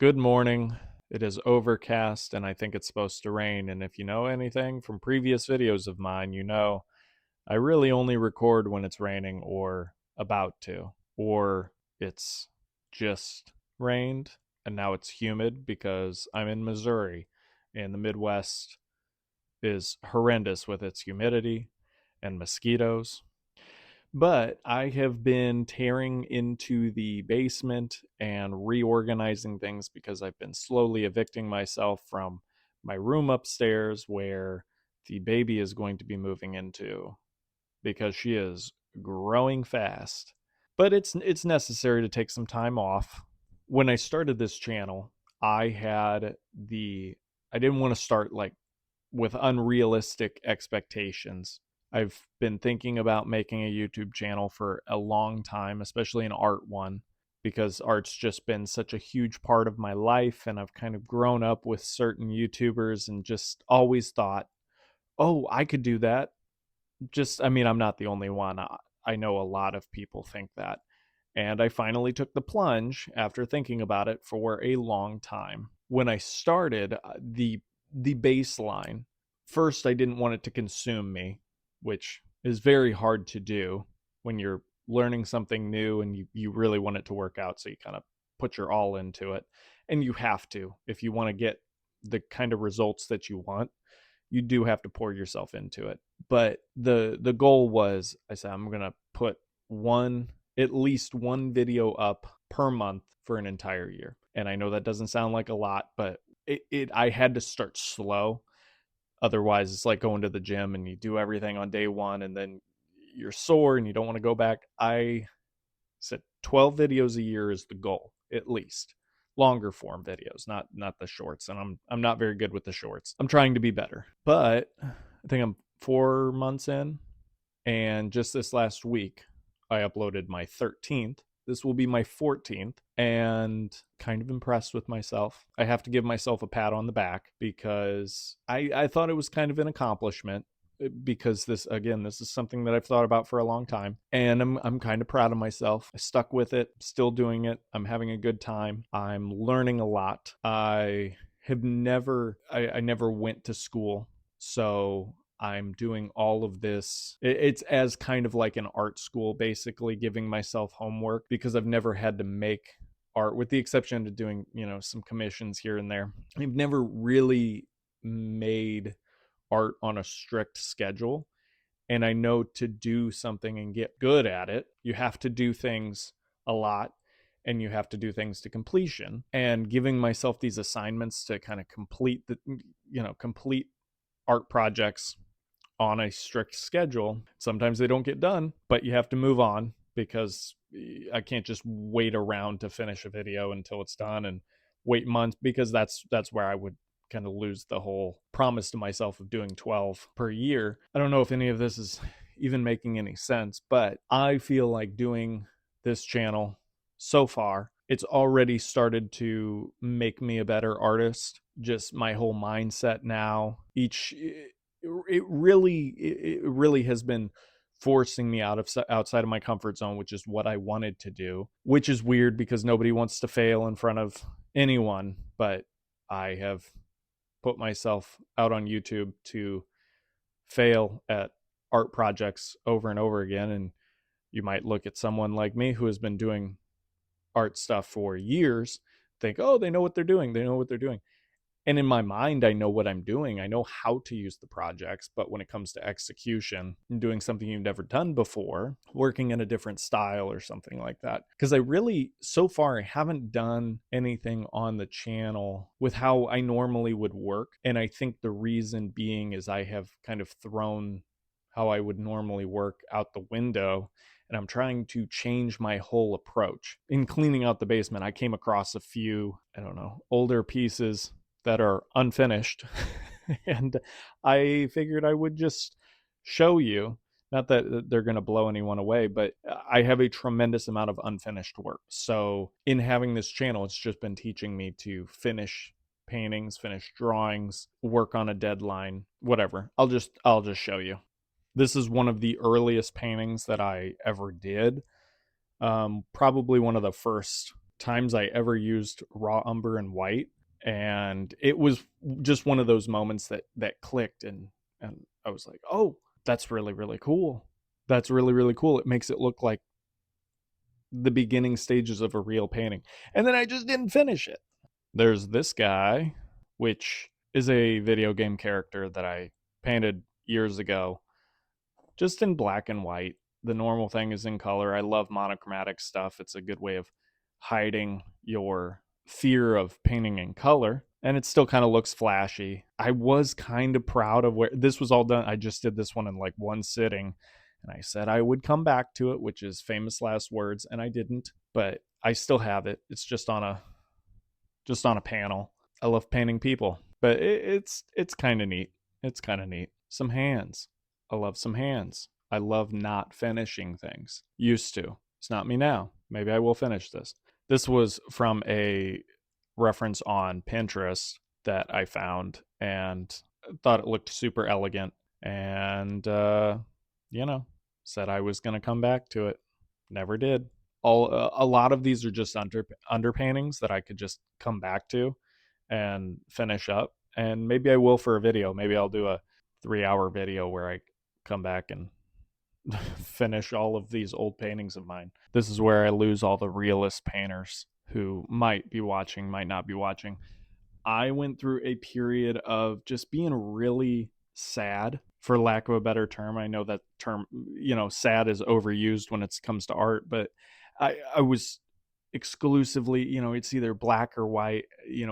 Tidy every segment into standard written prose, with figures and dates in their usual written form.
Good morning. It is overcast and I think it's supposed to rain. And if you know anything from previous videos of mine, you know I really only record when it's raining or about to, or it's just rained and now it's humid because I'm in Missouri and the Midwest is horrendous with its humidity and mosquitoes. But I have been tearing into the basement and reorganizing things because I've been slowly evicting myself from my room upstairs where the baby is going to be moving into because she is growing fast. But it's necessary to take some time off. When I started this channel, I had the I didn't want to start like with unrealistic expectations. I've been thinking about making a YouTube channel for a long time, especially an art one, because art's just been such a huge part of my life. And I've kind of grown up with certain YouTubers and just always thought, oh, I could do that. I'm not the only one. I know a lot of people think that. And I finally took the plunge after thinking about it for a long time. When I started, the baseline, first I didn't want it to consume me, which is very hard to do when you're learning something new and you really want it to work out, so you kind of put your all into it. And you have to if you want to get the kind of results that you want. You do have to pour yourself into it. But the goal was, I said I'm going to put one at least one video up per month for an entire year. And I know that doesn't sound like a lot, but I had to start slow. Otherwise, it's like going to the gym and you do everything on day one and then you're sore and you don't want to go back. I said 12 videos a year is the goal, at least. Longer form videos, not the shorts. And I'm not very good with the shorts. I'm trying to be better. But I think I'm 4 months in, and just this last week I uploaded my 13th. This will be my 14th, and kind of impressed with myself. I have to give myself a pat on the back because I thought it was kind of an accomplishment, because this is something that I've thought about for a long time, and I'm kind of proud of myself. I stuck with it, still doing it. I'm having a good time. I'm learning a lot. I never went to school, so I'm doing all of this. It's as kind of like an art school, basically giving myself homework because I've never had to make art, with the exception of doing, some commissions here and there. I've never really made art on a strict schedule. And I know to do something and get good at it, you have to do things a lot and you have to do things to completion. And giving myself these assignments to kind of complete art projects on a strict schedule. Sometimes they don't get done, but you have to move on because I can't just wait around to finish a video until it's done and wait months, because that's where I would kind of lose the whole promise to myself of doing 12 per year. I don't know if any of this is even making any sense, but I feel like doing this channel so far, it's already started to make me a better artist. Just my whole mindset now, it really has been forcing me outside of my comfort zone, which is what I wanted to do, which is weird because nobody wants to fail in front of anyone, but I have put myself out on YouTube to fail at art projects over and over again. And you might look at someone like me who has been doing art stuff for years, think, oh, they know what they're doing. They know what they're doing. And in my mind, I know what I'm doing. I know how to use the projects. But when it comes to execution and doing something you've never done before, working in a different style or something like that, because I really, so far, I haven't done anything on the channel with how I normally would work. And I think the reason being is I have kind of thrown how I would normally work out the window, and I'm trying to change my whole approach. In cleaning out the basement, I came across a few, I don't know, older pieces that are unfinished. And I figured I would just show you, not that they're going to blow anyone away, but I have a tremendous amount of unfinished work. So in having this channel, it's just been teaching me to finish paintings, finish drawings, work on a deadline, whatever. I'll just show you. This is one of the earliest paintings that I ever did. Probably one of the first times I ever used raw umber and white, and it was just one of those moments that clicked, and I was like, oh, that's really really cool. That's really really cool. It makes it look like the beginning stages of a real painting. And then I just didn't finish it. There's this guy, which is a video game character that I painted years ago, just in black and white. The normal thing is in color. I love monochromatic stuff. It's a good way of hiding your fear of painting in color. And it still kind of looks flashy. I was kind of proud of where this was all done. I just did this one in like one sitting. And I said I would come back to it, which is famous last words, and I didn't. But I still have it. It's just on a panel. I love painting people, but it's kind of neat. It's kind of neat. Some hands. I love some hands. I love not finishing things. Used to. It's not me now. Maybe I will finish this. This was from a reference on Pinterest that I found and thought it looked super elegant. And, said I was going to come back to it. Never did. A lot of these are just underpaintings that I could just come back to and finish up. And maybe I will for a video. Maybe I'll do a 3-hour video where I come back and finish all of these old paintings of mine. This is where I lose all the realist painters who might be watching, might not be watching. I went through a period of just being really sad, for lack of a better term. I know that term, sad is overused when it comes to art, but I was exclusively, it's either black or white,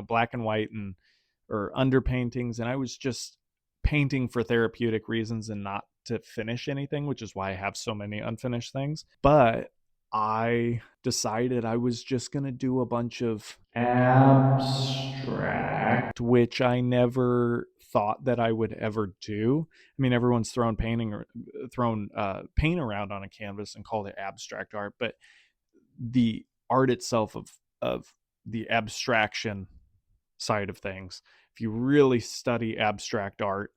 black and white and or underpaintings, and I was just painting for therapeutic reasons and not to finish anything, which is why I have so many unfinished things. But I decided I was just going to do a bunch of abstract, which I never thought that I would ever do. I mean, everyone's thrown paint around on a canvas and called it abstract art, but the art itself of the abstraction side of things, if you really study abstract art,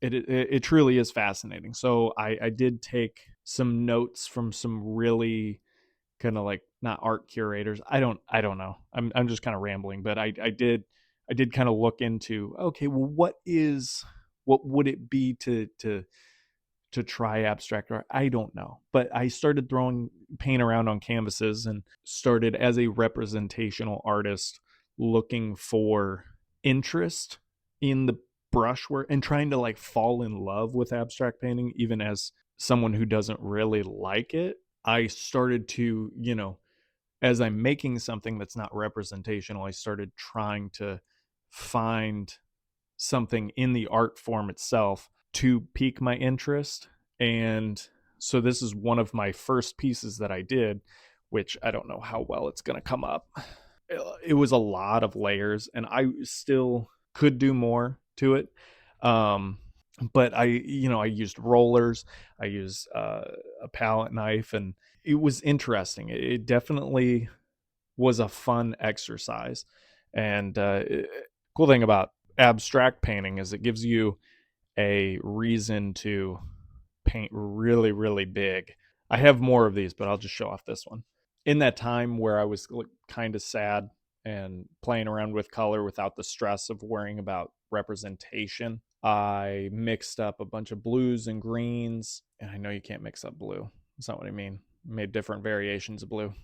it truly is fascinating. So I did take some notes from some really kind of like, not art curators. I don't know. I'm just kind of rambling, but I did kind of look into, okay, well, what would it be to try abstract art? I don't know. But I started throwing paint around on canvases and started as a representational artist looking for interest in the brushwork and trying to like fall in love with abstract painting, even as someone who doesn't really like it. I started to, as I'm making something that's not representational, I started trying to find something in the art form itself to pique my interest. And so this is one of my first pieces that I did, which I don't know how well it's going to come up. It was a lot of layers, and I still could do more to it. But I used rollers, I used a palette knife, and it was interesting. It definitely was a fun exercise. And cool thing about abstract painting is it gives you a reason to paint really, really big. I have more of these, but I'll just show off this one. In that time where I was kind of sad and playing around with color without the stress of worrying about representation, I mixed up a bunch of blues and greens. And I know you can't mix up blue. That's not what I mean. I made different variations of blue.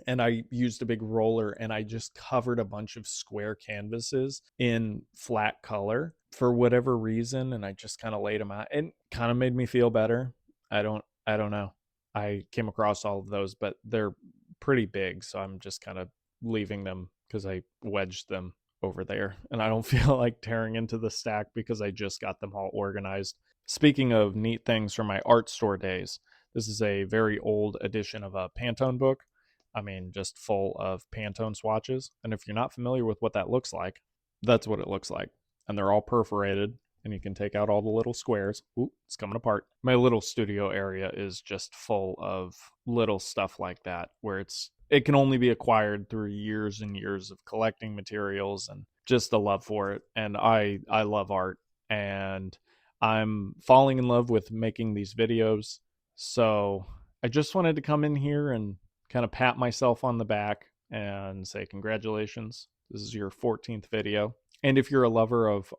And I used a big roller and I just covered a bunch of square canvases in flat color for whatever reason. And I just kind of laid them out and kind of made me feel better. I don't know. I came across all of those, but they're pretty big. So I'm just kind of leaving them because I wedged them over there. And I don't feel like tearing into the stack because I just got them all organized. Speaking of neat things from my art store days, this is a very old edition of a Pantone book. I mean, just full of Pantone swatches. And if you're not familiar with what that looks like, that's what it looks like. And they're all perforated, and you can take out all the little squares. Ooh, it's coming apart. My little studio area is just full of little stuff like that, where it can only be acquired through years and years of collecting materials and just a love for it. And I love art, and I'm falling in love with making these videos. So I just wanted to come in here and kind of pat myself on the back and say, congratulations, this is your 14th video. And if you're a lover of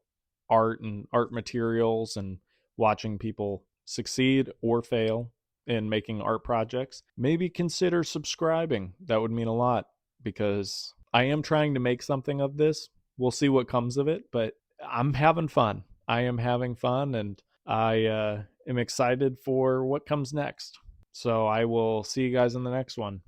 art and art materials and watching people succeed or fail in making art projects, maybe consider subscribing. That would mean a lot because I am trying to make something of this. We'll see what comes of it, but I'm having fun. I am having fun, and I am excited for what comes next. So I will see you guys in the next one.